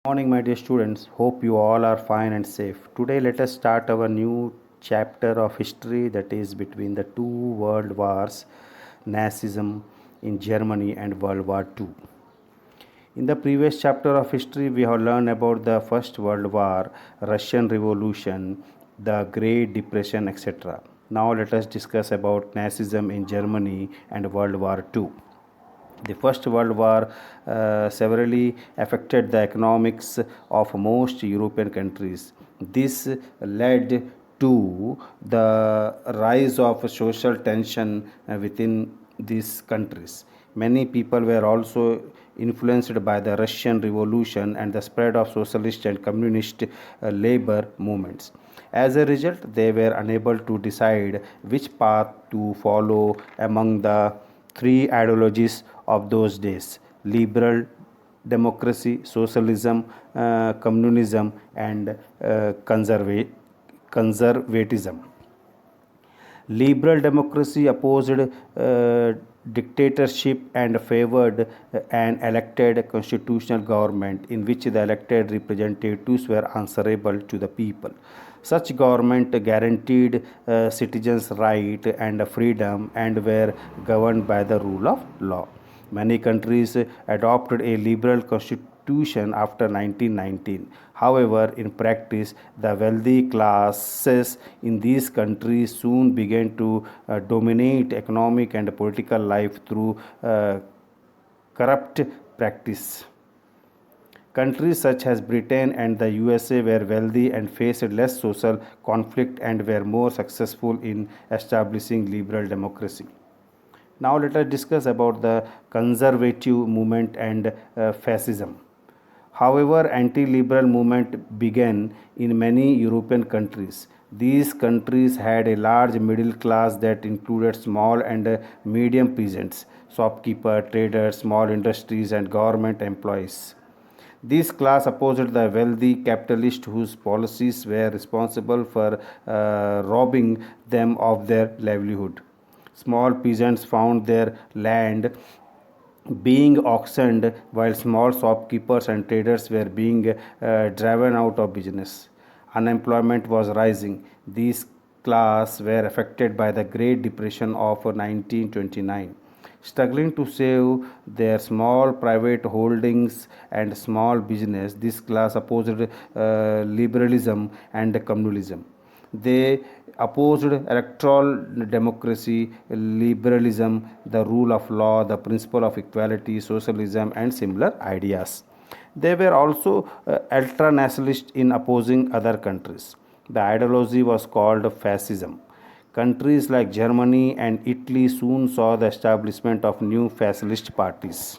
Morning, my dear students. Hope you all are fine and safe. Today, let us start our new chapter of history, that is between the two world wars, Nazism in Germany and World War II. In the previous chapter of history, we have learned about the First World War, Russian Revolution, the Great Depression, etc. Now, let us discuss about Nazism in Germany and World War II. The First World War severely affected the economics of most European countries. This led to the rise of social tension within these countries. Many people were also influenced by the Russian Revolution and the spread of socialist and communist labor movements. As a result, they were unable to decide which path to follow among the three ideologies of those days: liberal democracy, socialism, communism, and conservatism. Liberal democracy opposed dictatorship and favored an elected constitutional government in which the elected representatives were answerable to the people. Such government guaranteed citizens' right and freedom and were governed by the rule of law. Many countries adopted a liberal constitution after 1919. However, in practice, the wealthy classes in these countries soon began to dominate economic and political life through corrupt practice. Countries such as Britain and the USA were wealthy and faced less social conflict and were more successful in establishing liberal democracy. Now let us discuss about the conservative movement and fascism. However, anti-liberal movement began in many European countries. These countries had a large middle class that included small and medium peasants, shopkeepers, traders, small industries, and government employees. This class opposed the wealthy capitalists whose policies were responsible for robbing them of their livelihood. Small peasants found their land being auctioned while small shopkeepers and traders were being driven out of business. Unemployment was rising. These class were affected by the Great Depression of 1929. Struggling to save their small private holdings and small business, this class opposed liberalism and communalism. They opposed electoral democracy, liberalism, the rule of law, the principle of equality, socialism, and similar ideas. They were also ultra nationalist in opposing other countries. The ideology was called fascism. Countries like Germany and Italy soon saw the establishment of new fascist parties.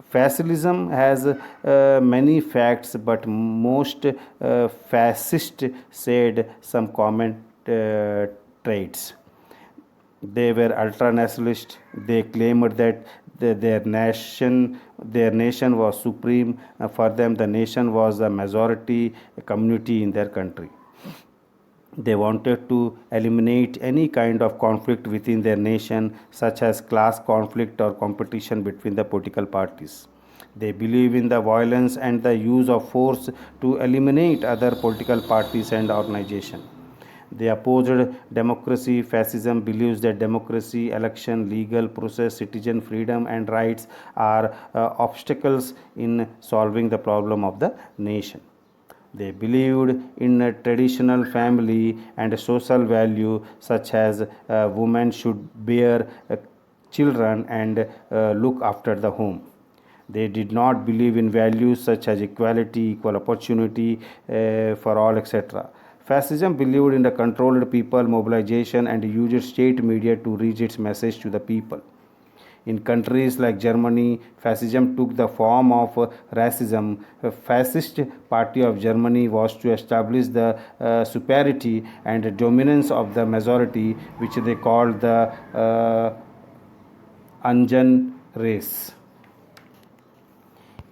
Fascism has many facts, but most fascists said some common traits. They were ultranationalist. They claimed that their nation was supreme. For them, the nation was the majority community in their country. They wanted to eliminate any kind of conflict within their nation, such as class conflict or competition between the political parties. They believe in the violence and the use of force to eliminate other political parties and organizations. They opposed democracy. Fascism believes that democracy, election, legal process, citizen freedom, and rights are obstacles in solving the problem of the nation. They believed in a traditional family and a social value, such as women should bear children and look after the home. They did not believe in values such as equality, equal opportunity for all, etc. Fascism believed in the controlled people mobilization and used state media to reach its message to the people. In countries like Germany, fascism took the form of racism. The Fascist Party of Germany was to establish the superiority and dominance of the majority, which they called the Anjan race.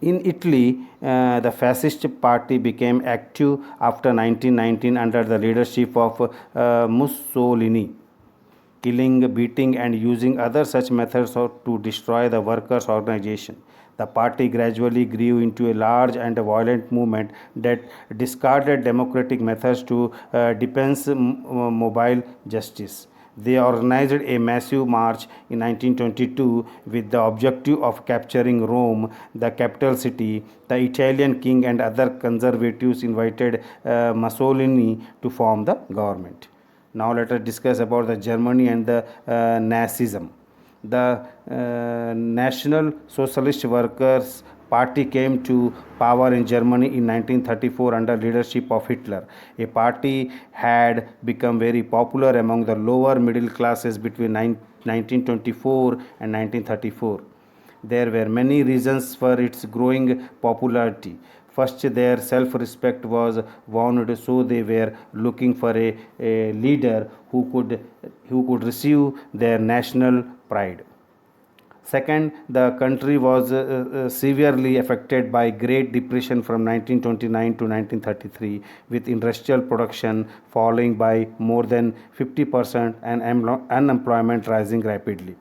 In Italy, the fascist party became active after 1919 under the leadership of Mussolini, killing, beating, and using other such methods to destroy the workers' organization. The party gradually grew into a large and violent movement that discarded democratic methods to defense mobile justice. They organized a massive march in 1922 with the objective of capturing Rome, the capital city. The Italian king and other conservatives invited Mussolini to form the government. Now let us discuss about the Germany and the Nazism. The National Socialist Workers Party came to power in Germany in 1934 under leadership of Hitler. A party had become very popular among the lower middle classes between 1924 and 1934. There were many reasons for its growing popularity. First, their self respect was wounded, so they were looking for a leader who could receive their national pride. Second, the country was severely affected by Great Depression from 1929 to 1933, with industrial production falling by more than 50% and unemployment rising rapidly.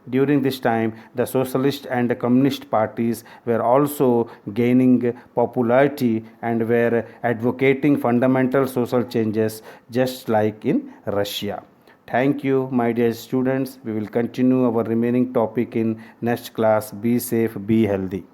During this time, the socialist and the communist parties were also gaining popularity and were advocating fundamental social changes, just like in Russia. Thank you, my dear students. We will continue our remaining topic in next class. Be safe, be healthy.